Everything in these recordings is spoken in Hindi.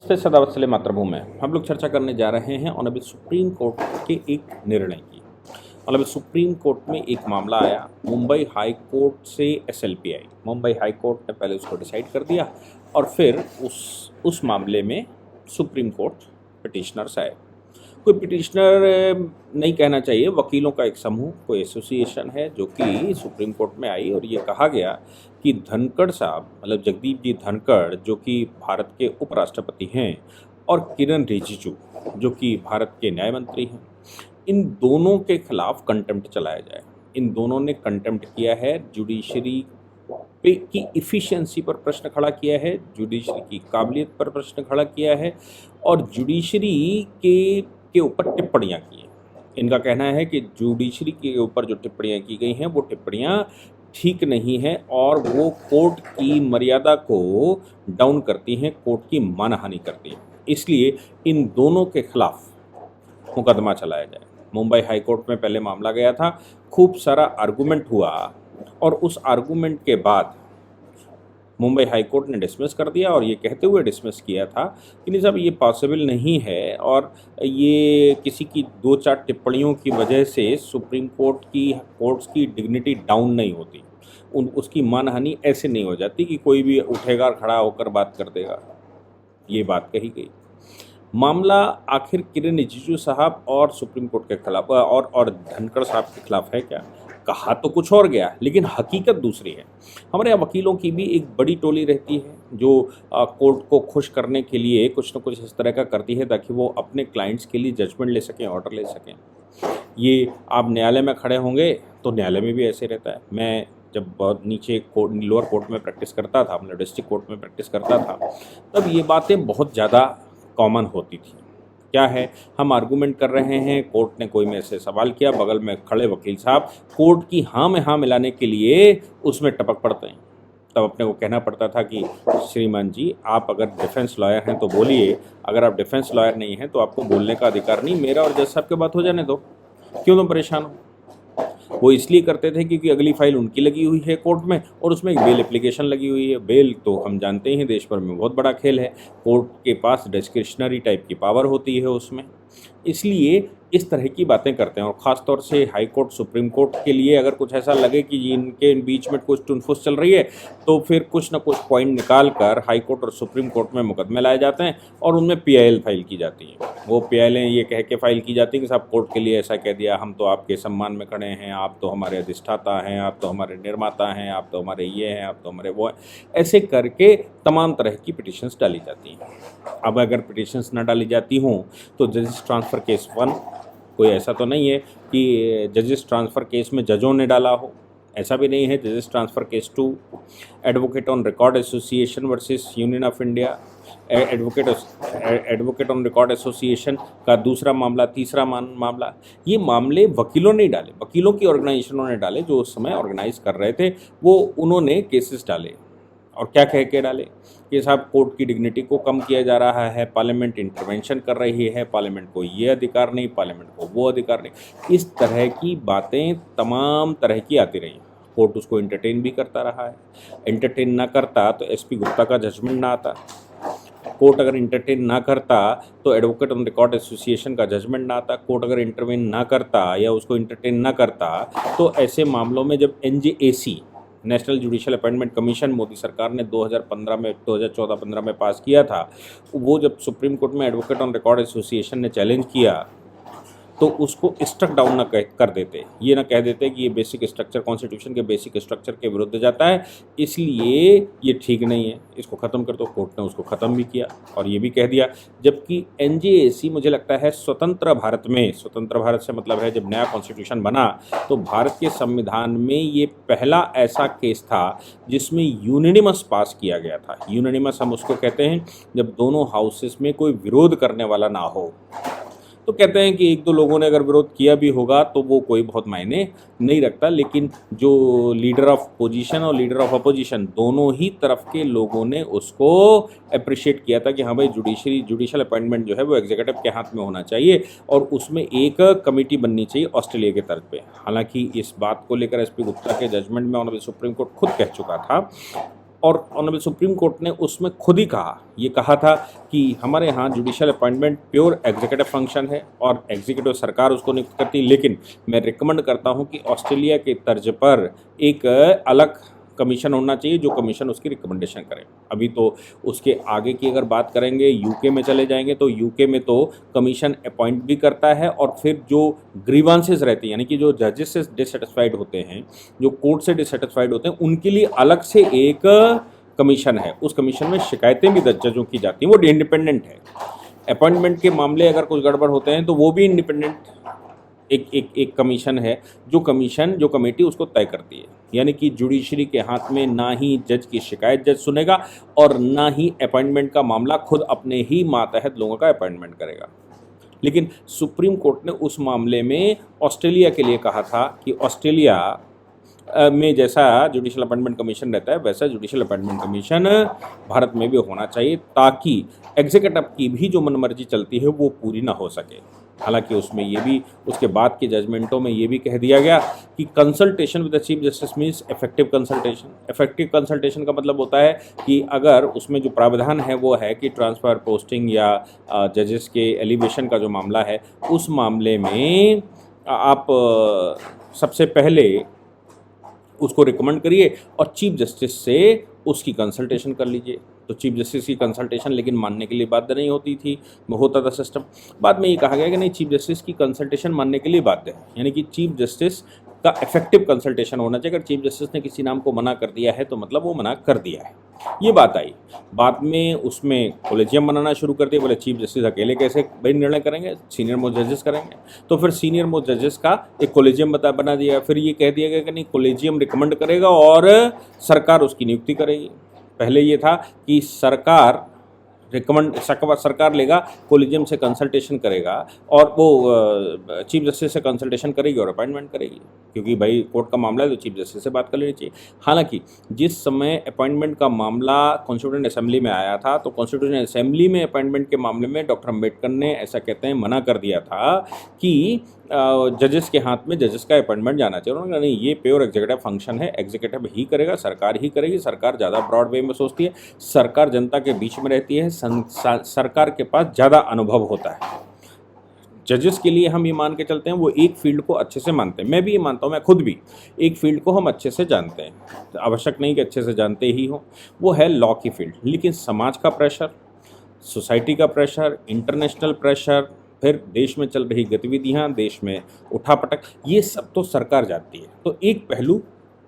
से सदावत्सले मातृभूमि में हम लोग चर्चा करने जा रहे हैं ऑनरेबल सुप्रीम कोर्ट के एक निर्णय की। ऑनरेबल सुप्रीम कोर्ट में एक मामला आया, मुंबई हाई कोर्ट से SLPI। मुंबई हाई कोर्ट ने पहले उसको डिसाइड कर दिया और फिर उस मामले में सुप्रीम कोर्ट पिटिशनर्स आए। कोई पिटिशनर नहीं कहना चाहिए, वकीलों का एक समूह, कोई एसोसिएशन है जो कि सुप्रीम कोर्ट में आई और ये कहा गया कि धनखड़ साहब, मतलब जगदीप जी धनखड़, जो कि भारत के उपराष्ट्रपति हैं, और किरण रिजिजू जो कि भारत के न्याय मंत्री हैं, इन दोनों के खिलाफ कंटेम्प्ट चलाया जाए। इन दोनों ने कंटेम्प्ट किया है, जुडिशरी पे की इफ़िशियंसी पर प्रश्न खड़ा किया है, जुडिशरी की काबिलियत पर प्रश्न खड़ा किया है और जुडिशरी के ऊपर टिप्पणियाँ की हैं। इनका कहना है कि जुडिशरी के ऊपर जो टिप्पणियाँ की गई हैं वो टिप्पणियाँ ठीक नहीं हैं और वो कोर्ट की मर्यादा को डाउन करती हैं, कोर्ट की मानहानि करती हैं। इसलिए इन दोनों के खिलाफ मुकदमा चलाया जाए। मुंबई हाई कोर्ट में पहले मामला गया था, खूब सारा आर्गूमेंट हुआ और उस आर्गूमेंट के बाद मुंबई हाई कोर्ट ने डिसमिस कर दिया और ये कहते हुए डिसमिस किया था कि नहीं साहब, ये पॉसिबल नहीं है और ये किसी की 2-4 टिप्पणियों की वजह से सुप्रीम कोर्ट्स की डिग्निटी डाउन नहीं होती, उसकी मानहानि ऐसे नहीं हो जाती कि कोई भी उठेगा और खड़ा होकर बात कर देगा। ये बात कही गई। मामला आखिर किरण रिजिजू साहब और सुप्रीम कोर्ट के खिलाफ और धनखड़ साहब के खिलाफ है क्या? कहा तो कुछ और गया, लेकिन हकीकत दूसरी है। हमारे यहाँ वकीलों की भी एक बड़ी टोली रहती है जो कोर्ट को खुश करने के लिए कुछ न कुछ इस तरह का करती है ताकि वो अपने क्लाइंट्स के लिए जजमेंट ले सकें, ऑर्डर ले सकें। ये आप न्यायालय में खड़े होंगे तो न्यायालय में भी ऐसे रहता है। मैं जब बहुत नीचे लोअर कोर्ट में प्रैक्टिस करता था, मतलब डिस्ट्रिक्ट कोर्ट में प्रैक्टिस करता था, तब ये बातें बहुत ज़्यादा कॉमन होती थी। क्या है, हम आर्गूमेंट कर रहे हैं, कोर्ट ने कोई में से सवाल किया, बगल में खड़े वकील साहब कोर्ट की हाँ में हाँ मिलाने के लिए उसमें टपक पड़ते हैं। तब अपने को कहना पड़ता था कि श्रीमान जी, आप अगर डिफेंस लॉयर हैं तो बोलिए, अगर आप डिफेंस लॉयर नहीं हैं तो आपको बोलने का अधिकार नहीं, मेरा और जज साहब की बात हो जाने दो, क्यों तुम परेशान हो। वो इसलिए करते थे क्योंकि अगली फाइल उनकी लगी हुई है कोर्ट में और उसमें एक बेल एप्लीकेशन लगी हुई है। बेल तो हम जानते हैं देश भर में बहुत बड़ा खेल है, कोर्ट के पास डिस्क्रिशनरी टाइप की पावर होती है उसमें, इसलिए इस तरह की बातें करते हैं। और ख़ास तौर से हाई कोर्ट, सुप्रीम कोर्ट के लिए अगर कुछ ऐसा लगे कि इनके बीच में कुछ टुनफुस चल रही है तो फिर कुछ ना कुछ पॉइंट निकाल कर हाई कोर्ट और सुप्रीम कोर्ट में मुकदमे लाए जाते हैं और उनमें PIL फाइल की जाती है। वो PIL ये कह के फाइल की जाती है कि साहब कोर्ट के लिए ऐसा कह दिया, हम तो आपके सम्मान में खड़े हैं, आप तो हमारे अधिष्ठाता हैं, आप तो हमारे निर्माता हैं, आप तो हमारे ये हैं, आप तो हमारे वो हैं। ऐसे करके तमाम तरह की पिटिशन्स डाली जाती हैं। अब अगर पिटिशन्स ना डाली जाती हों तो जजेस ट्रांसफ़र केस 1, कोई ऐसा तो नहीं है कि जजेस ट्रांसफ़र केस में जजों ने डाला हो, ऐसा भी नहीं है। जजेस transfer case 2, advocate on record association versus union of India, advocate on record association का दूसरा मामला, तीसरा मामला, ये मामले वकीलों ने डाले, वकीलों की ऑर्गेनाइजेशनों ने डाले जो उस समय ऑर्गेनाइज कर रहे थे, वो उन्होंने केसेस डाले और क्या कह के डाले कि साहब कोर्ट की डिग्निटी को कम किया जा रहा है, पार्लियामेंट इंटरवेंशन कर रही है, पार्लियामेंट को ये अधिकार नहीं, पार्लियामेंट को वो अधिकार नहीं। इस तरह की बातें तमाम तरह की आती रही। कोर्ट उसको एंटरटेन भी करता रहा है। एंटरटेन ना करता तो SP गुप्ता का जजमेंट ना आता, कोर्ट अगर इंटरटेन ना करता तो एडवोकेट ऑन रिकॉर्ड एसोसिएशन का जजमेंट ना आता, कोर्ट अगर इंटरवेन ना करता या उसको इंटरटेन ना करता तो ऐसे मामलों में जब NJAC, national judicial appointment commission, Modi सरकार ने 2014-15 में पास किया था, वो जब सुप्रीम कोर्ट में एडवोकेट ऑन रिकॉर्ड एसोसिएशन ने चैलेंज किया तो उसको स्ट्रक डाउन ना कर देते, ये ना कह देते कि ये बेसिक स्ट्रक्चर, कॉन्स्टिट्यूशन के बेसिक स्ट्रक्चर के विरुद्ध जाता है, इसलिए ये ठीक नहीं है, इसको ख़त्म कर दो। कोर्ट ने उसको ख़त्म भी किया और ये भी कह दिया। जबकि NJAC मुझे लगता है स्वतंत्र भारत में, स्वतंत्र भारत से मतलब है जब नया कॉन्स्टिट्यूशन बना तो भारत के संविधान में ये पहला ऐसा केस था जिसमें यूनानिमस पास किया गया था। यूनानिमस हम उसको कहते हैं जब दोनों हाउसेस में कोई विरोध करने वाला ना हो। तो कहते हैं कि 1-2 लोगों ने अगर विरोध किया भी होगा तो वो कोई बहुत मायने नहीं रखता, लेकिन जो लीडर ऑफ पोजीशन और लीडर ऑफ अपोजिशन दोनों ही तरफ के लोगों ने उसको अप्रिशिएट किया था कि हाँ भाई, जुडिशियल अपॉइंटमेंट जो है वो एग्जीक्यूटिव के हाथ में होना चाहिए और उसमें एक कमेटी बननी चाहिए ऑस्ट्रेलिया के तर्ज पे। हालांकि इस बात को लेकर SP गुप्ता के जजमेंट में ऑनरेबल सुप्रीम कोर्ट खुद कह चुका था और ऑनरेबल सुप्रीम कोर्ट ने उसमें खुद ही ये कहा था कि हमारे यहाँ judicial appointment pure executive function है और एग्जीक्यूटिव सरकार उसको नियुक्त करती है, लेकिन मैं रिकमेंड करता हूँ कि ऑस्ट्रेलिया के तर्ज पर एक अलग कमीशन होना चाहिए जो कमीशन उसकी रिकमेंडेशन करे। अभी तो उसके आगे की अगर बात करेंगे, यूके में चले जाएंगे तो यूके में तो कमीशन अपॉइंट भी करता है और फिर जो ग्रीवांसेस रहती हैं, यानी कि जो जजेस से डिससेटिस्फाइड होते हैं, जो कोर्ट से डिससेटिस्फाइड होते हैं, उनके लिए अलग से एक कमीशन है। उस कमीशन में शिकायतें भी जजों की जाती हैं, वो इंडिपेंडेंट है। अपॉइंटमेंट के मामले अगर कुछ गड़बड़ होते हैं तो वो भी इंडिपेंडेंट एक कमीशन है, जो कमेटी उसको तय करती है। यानी कि जुडिशरी के हाथ में ना ही जज की शिकायत जज सुनेगा और ना ही अपॉइंटमेंट का मामला खुद अपने ही मातहत लोगों का अपॉइंटमेंट करेगा। लेकिन सुप्रीम कोर्ट ने उस मामले में ऑस्ट्रेलिया के लिए कहा था कि ऑस्ट्रेलिया में जैसा जुडिशियल अपॉइंटमेंट कमीशन रहता है वैसा जुडिशियल अपॉइंटमेंट कमीशन भारत में भी होना चाहिए, ताकि एग्जीक्यूटिव की भी जो मनमर्जी चलती है वो पूरी ना हो सके। हालांकि उसमें ये भी, उसके बाद के जजमेंटों में ये भी कह दिया गया कि consultation with the chief justice means effective consultation. Effective consultation का मतलब होता है कि अगर उसमें जो प्रावधान है वो है कि ट्रांसफ़र, पोस्टिंग या जजेस के एलिवेशन का जो मामला है, उस मामले में आप सबसे पहले उसको रिकमेंड करिए और चीफ जस्टिस से उसकी कंसल्टेशन कर लीजिए। तो चीफ जस्टिस की कंसल्टेशन लेकिन मानने के लिए बाध्य नहीं होती थी, होता था सिस्टम। बाद में ये कहा गया कि नहीं, चीफ जस्टिस की कंसल्टेशन मानने के लिए बाध्य है, यानी कि चीफ जस्टिस का इफेक्टिव कंसल्टेशन होना चाहिए। अगर चीफ जस्टिस ने किसी नाम को मना कर दिया है तो मतलब वो मना कर दिया है। ये बात आई। बाद में उसमें कॉलेजियम बनाना शुरू कर दिया। बोले चीफ जस्टिस अकेले कैसे भाई निर्णय करेंगे, सीनियर मोस्ट जजेस करेंगे। तो फिर सीनियर मोस्ट जजेस का एक कॉलेजियम बना दिया। फिर ये कह दिया गया कि नहीं, कॉलेजियम रिकमेंड करेगा और सरकार उसकी नियुक्ति करेगी। पहले ये था कि सरकार सरकार लेगा, कॉलेजियम से कंसल्टेशन करेगा और वो चीफ जस्टिस से कंसल्टेशन करेगी और अपॉइंटमेंट करेगी, क्योंकि भाई कोर्ट का मामला है तो चीफ जस्टिस से बात कर लेनी चाहिए। हालांकि जिस समय अपॉइंटमेंट का मामला कॉन्स्टिट्यूएंट असेंबली में आया था तो कॉन्स्टिट्यूएंट असेंबली में अपॉइंटमेंट के मामले में डॉक्टर अम्बेडकर ने ऐसा कहते हैं मना कर दिया था कि जजेस के हाथ में जजेस का अपॉइंटमेंट जाना चाहिए। उन्होंने कहा नहीं, ये प्योर एग्जीक्यूटिव फंक्शन है, एग्जीक्यूटिव ही करेगा, सरकार ही करेगी। सरकार ज़्यादा ब्रॉड वे में सोचती है, सरकार जनता के बीच में रहती है, सरकार के पास ज़्यादा अनुभव होता है। जजेस के लिए हम ये मान के चलते हैं वो एक फील्ड को अच्छे से मानते हैं। मैं भी ये मानता हूँ, मैं खुद भी एक फील्ड को हम अच्छे से जानते हैं। आवश्यक नहीं कि अच्छे से जानते ही हों, वो है लॉ की फील्ड। लेकिन समाज का प्रेशर, सोसाइटी का प्रेशर, इंटरनेशनल प्रेशर, फिर देश में चल रही गतिविधियां, देश में उठापटक, ये सब तो सरकार जानती है। तो एक पहलू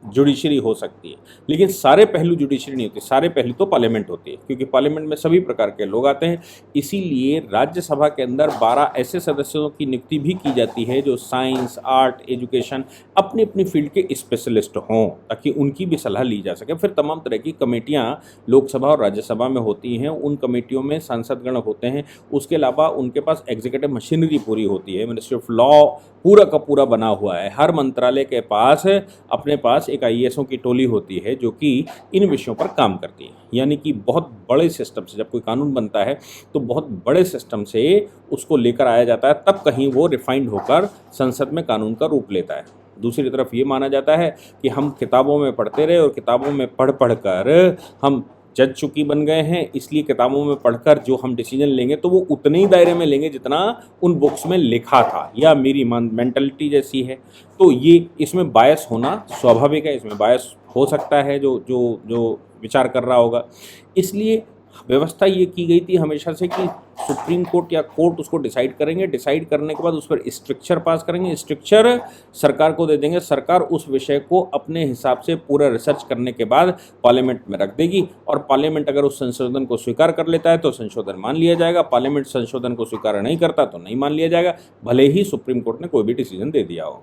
जुडिशरी हो सकती है, लेकिन सारे पहलू जुडिशरी नहीं होती, सारे पहलू तो पार्लियामेंट होती है, क्योंकि पार्लियामेंट में सभी प्रकार के लोग आते हैं। इसीलिए राज्यसभा के अंदर 12 ऐसे सदस्यों की नियुक्ति भी की जाती है जो साइंस, आर्ट, एजुकेशन, अपनी अपनी फील्ड के स्पेशलिस्ट हों, ताकि उनकी भी सलाह ली जा सके। फिर तमाम तरह की कमेटियाँ लोकसभा और राज्यसभा में होती हैं, उन कमेटियों में सांसदगण होते हैं। उसके अलावा उनके पास एग्जीक्यूटिव मशीनरी पूरी होती है, मिनिस्ट्री ऑफ लॉ पूरा का पूरा बना हुआ है। हर मंत्रालय के पास अपने पास एक आईएएसओं की टोली होती है जो कि इन विषयों पर काम करती है। यानी कि बहुत बड़े सिस्टम से जब कोई कानून बनता है तो बहुत बड़े सिस्टम से उसको लेकर आया जाता है, तब कहीं वो रिफाइंड होकर संसद में कानून का रूप लेता है। दूसरी तरफ ये माना जाता है कि हम किताबों में पढ़ते रहे और किताबों में पढ़ कर हम जज चुकी बन गए हैं, इसलिए किताबों में पढ़कर जो हम डिसीजन लेंगे तो वो उतने ही दायरे में लेंगे जितना उन बुक्स में लिखा था, या मेरी मेंटलिटी जैसी है। तो ये इसमें बायस होना स्वाभाविक है, इसमें बायस हो सकता है जो जो जो विचार कर रहा होगा। इसलिए व्यवस्था ये की गई थी हमेशा से कि सुप्रीम कोर्ट या कोर्ट उसको डिसाइड करेंगे, डिसाइड करने के बाद उस पर स्ट्रिक्चर पास करेंगे, स्ट्रिक्चर सरकार को दे देंगे, सरकार उस विषय को अपने हिसाब से पूरा रिसर्च करने के बाद पार्लियामेंट में रख देगी, और पार्लियामेंट अगर उस संशोधन को स्वीकार कर लेता है तो संशोधन मान लिया जाएगा, पार्लियामेंट संशोधन को स्वीकार नहीं करता तो नहीं मान लिया जाएगा, भले ही सुप्रीम कोर्ट ने कोई भी डिसीजन दे दिया हो।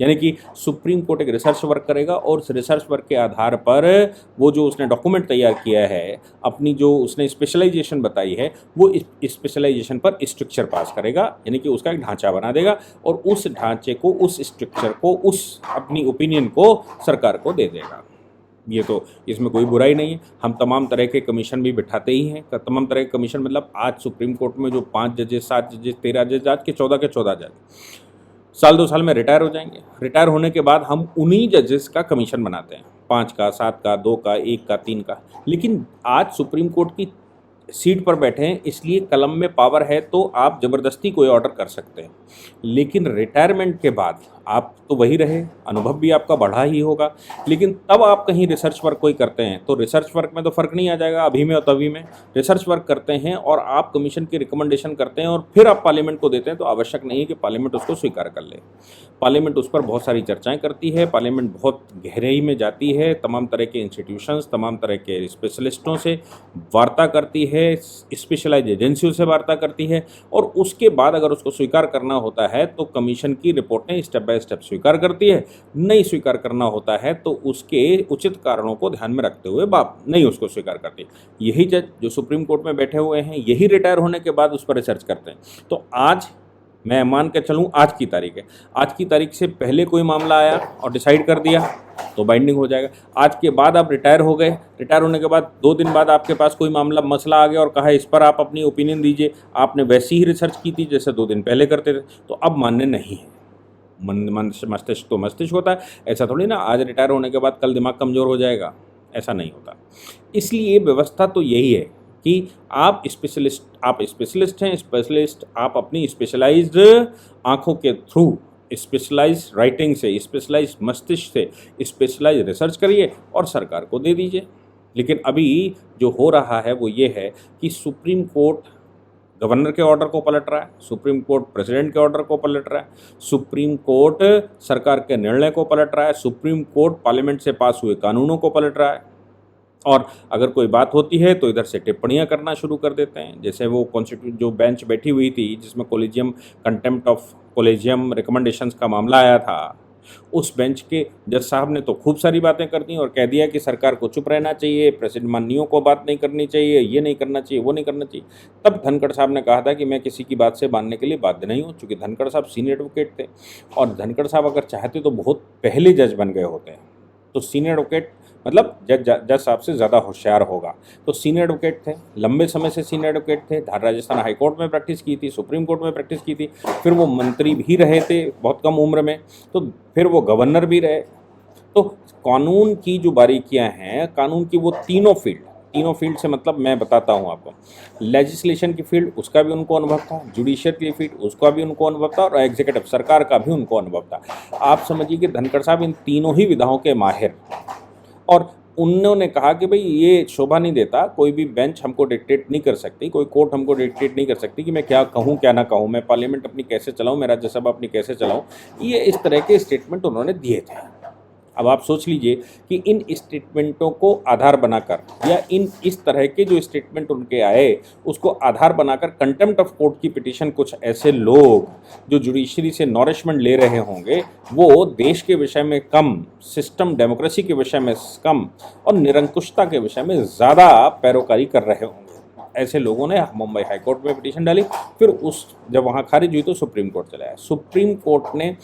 यानी कि सुप्रीम कोर्ट एक रिसर्च वर्क करेगा और उस रिसर्च वर्क के आधार पर वो जो उसने डॉक्यूमेंट तैयार किया है, अपनी जो उसने स्पेशलाइजेशन बताई है, वो स्पेशलाइजेशन पर स्ट्रक्चर पास करेगा, यानी कि उसका एक ढांचा बना देगा और उस ढांचे को, उस स्ट्रक्चर को, उस अपनी ओपिनियन को सरकार को दे देगा। ये तो इसमें कोई बुराई नहीं है। हम तमाम तरह के कमीशन भी बिठाते ही हैं। तमाम तरह के कमीशन मतलब आज सुप्रीम कोर्ट में जो 5 जजेस, 7 जजेस, 13 जज, आज के 14 जज, साल 2 साल में रिटायर हो जाएंगे। रिटायर होने के बाद हम उन्हीं जजेस का कमीशन बनाते हैं, 5 का, 7 का, 2 का, 1 का, 3 का। लेकिन आज सुप्रीम कोर्ट की सीट पर बैठे हैं, इसलिए कलम में पावर है तो आप ज़बरदस्ती कोई ऑर्डर कर सकते हैं। लेकिन रिटायरमेंट के बाद आप तो वही रहे, अनुभव भी आपका बढ़ा ही होगा। लेकिन तब आप कहीं रिसर्च वर्क कोई करते हैं तो रिसर्च वर्क में तो फ़र्क नहीं आ जाएगा अभी में और तभी में। रिसर्च वर्क करते हैं और आप कमीशन की रिकमेंडेशन करते हैं और फिर आप पार्लियामेंट को देते हैं, तो आवश्यक नहीं है कि पार्लियामेंट उसको स्वीकार कर ले। पार्लियामेंट उस पर बहुत सारी चर्चाएं करती है, पार्लियामेंट बहुत गहराई में जाती है, तमाम तरह के इंस्टीट्यूशंस, तमाम तरह के स्पेशलिस्टों से वार्ता करती है, स्पेशलाइज एजेंसियों से वार्ता करती है, और उसके बाद अगर उसको स्वीकार करना होता है तो कमीशन की रिपोर्टें स्टेप बाय स्टेप स्वीकार करती है। नहीं स्वीकार करना होता है तो उसके उचित कारणों को ध्यान में रखते हुए बाप नहीं उसको स्वीकार करती। यही जज जो सुप्रीम कोर्ट में बैठे हुए हैं, यही रिटायर होने के बाद उस पर रिसर्च करते हैं। तो आज मैं मान के चलूँ, आज की तारीख है, आज की तारीख से पहले कोई मामला आया और डिसाइड कर दिया तो बाइंडिंग हो जाएगा। आज के बाद आप रिटायर हो गए, रिटायर होने के बाद 2 दिन बाद आपके पास कोई मामला मसला आ गया और कहा इस पर आप अपनी ओपिनियन दीजिए, आपने वैसी ही रिसर्च की थी जैसे 2 दिन पहले करते थे, तो अब मान्य नहीं है। मस्तिष्क तो मस्तिष्क होता है, ऐसा थोड़ी ना आज रिटायर होने के बाद कल दिमाग कमज़ोर हो जाएगा, ऐसा नहीं होता। इसलिए व्यवस्था तो यही है कि आप स्पेशलिस्ट हैं, स्पेशलिस्ट आप अपनी स्पेशलाइज्ड आँखों के थ्रू, स्पेशलाइज्ड राइटिंग से, स्पेशलाइज्ड मस्तिष्क से स्पेशलाइज्ड रिसर्च करिए और सरकार को दे दीजिए। लेकिन अभी जो हो रहा है वो ये है कि सुप्रीम कोर्ट गवर्नर के ऑर्डर को पलट रहा है, सुप्रीम कोर्ट प्रेसिडेंट के ऑर्डर को पलट रहा है, सुप्रीम कोर्ट सरकार के निर्णय को पलट रहा है, सुप्रीम कोर्ट पार्लियामेंट से पास हुए कानूनों को पलट रहा है। और अगर कोई बात होती है तो इधर से टिप्पणियां करना शुरू कर देते हैं। जैसे वो कॉन्स्टिट्यूट जो बेंच बैठी हुई थी जिसमें collegium contempt of collegium recommendations का मामला आया था, उस बेंच के जज साहब ने तो खूब सारी बातें कर दी और कह दिया कि सरकार को चुप रहना चाहिए, प्रेसिडेंट माननीयों को बात नहीं करनी चाहिए, ये नहीं करना चाहिए, वो नहीं करना चाहिए। तब धनखड़ साहब ने कहा था कि मैं किसी की बात से मानने के लिए बाध्य नहीं हूँ, चूँकि धनखड़ साहब सीनियर एडवोकेट थे और धनखड़ साहब अगर चाहते तो बहुत पहले जज बन गए होते हैं। तो सीनियर एडवोकेट मतलब जज साहब से ज़्यादा होशियार होगा। तो सीनियर एडवोकेट थे, लंबे समय से सीनियर एडवोकेट थे, राजस्थान हाई कोर्ट में प्रैक्टिस की थी, सुप्रीम कोर्ट में प्रैक्टिस की थी, फिर वो मंत्री भी रहे थे बहुत कम उम्र में, तो फिर वो गवर्नर भी रहे। तो कानून की जो बारीकियां हैं, कानून की वो तीनों फील्ड से मतलब मैं बताता हूँ आपको, लेजिस्लेशन की फील्ड उसका भी उनको अनुभव था, जुडिशियल की फील्ड उसका भी उनको अनुभव था और एग्जीक्यूटिव सरकार का भी उनको अनुभव था। आप समझिए कि धनखड़ साहब इन तीनों ही विधाओं के माहिर, और उन्होंने कहा कि भाई ये शोभा नहीं देता, कोई भी बेंच हमको डिक्टेट नहीं कर सकती, कोई कोर्ट हमको डिक्टेट नहीं कर सकती कि मैं क्या कहूँ क्या ना कहूँ, मैं पार्लियामेंट अपनी कैसे चलाऊँ, मैं राज्यसभा अपनी कैसे चलाऊँ। ये इस तरह के स्टेटमेंट उन्होंने दिए थे। अब आप सोच लीजिए कि इन स्टेटमेंटों को आधार बनाकर या इस तरह के जो स्टेटमेंट उनके आए उसको आधार बनाकर कंटेम्प्ट ऑफ कोर्ट की पिटीशन कुछ ऐसे लोग जो जुडिशरी से नॉरिशमेंट ले रहे होंगे, वो देश के विषय में कम, सिस्टम डेमोक्रेसी के विषय में कम और निरंकुशता के विषय में ज़्यादा पैरोकारी कर रहे होंगे, ऐसे लोगों ने मुंबई हाई कोर्ट में पिटीशन डाली। फिर जब वहाँ खारिज हुई तो सुप्रीम कोर्ट चला आया। सुप्रीम कोर्ट ने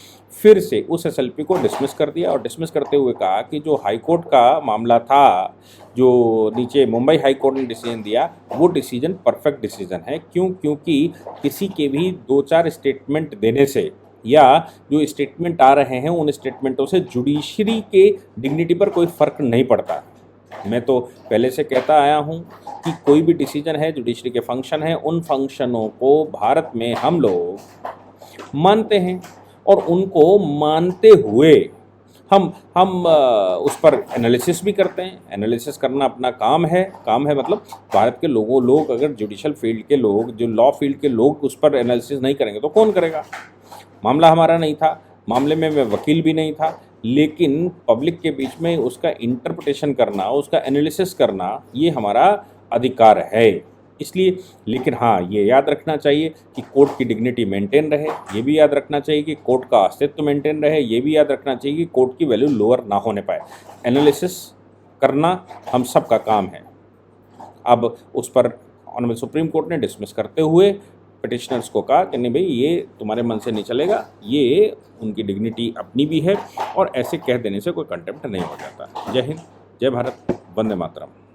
फिर से उस एसएलपी को डिसमिस कर दिया और डिसमिस करते हुए कहा कि जो हाई कोर्ट का मामला था, जो नीचे मुंबई हाई कोर्ट ने डिसीजन दिया, वो डिसीजन परफेक्ट डिसीजन है। क्योंकि किसी के भी 2-4 स्टेटमेंट देने से या जो स्टेटमेंट आ रहे हैं उन स्टेटमेंटों से जुडिशरी के डिग्निटी पर कोई फ़र्क नहीं पड़ता। मैं तो पहले से कहता आया हूँ कि कोई भी डिसीजन है, जुडिशरी के फंक्शन है, उन फंक्शनों को भारत में हम लोग मानते हैं और उनको मानते हुए हम उस पर एनालिसिस भी करते हैं। एनालिसिस करना अपना काम है मतलब भारत के लोग अगर जुडिशल फील्ड के लोग, जो लॉ फील्ड के लोग उस पर एनालिसिस नहीं करेंगे तो कौन करेगा। मामला हमारा नहीं था, मामले में मैं वकील भी नहीं था, लेकिन पब्लिक के बीच में उसका इंटरप्रिटेशन करना, उसका एनालिसिस करना, ये हमारा अधिकार है। इसलिए लेकिन हाँ, ये याद रखना चाहिए कि कोर्ट की डिग्निटी मेंटेन रहे, ये भी याद रखना चाहिए कि कोर्ट का अस्तित्व मेंटेन रहे, ये भी याद रखना चाहिए कि कोर्ट की वैल्यू लोअर ना होने पाए। एनालिसिस करना हम सब का काम है। अब उस पर ऑनरेबल सुप्रीम कोर्ट ने डिसमिस करते हुए पिटिशनर्स को कहा कि नहीं भाई, ये तुम्हारे मन से नहीं चलेगा, ये उनकी डिग्निटी अपनी भी है और ऐसे कह देने से कोई कंटेम्प्ट नहीं हो जाता। जय हिंद, जय भारत, वंदे मातरम।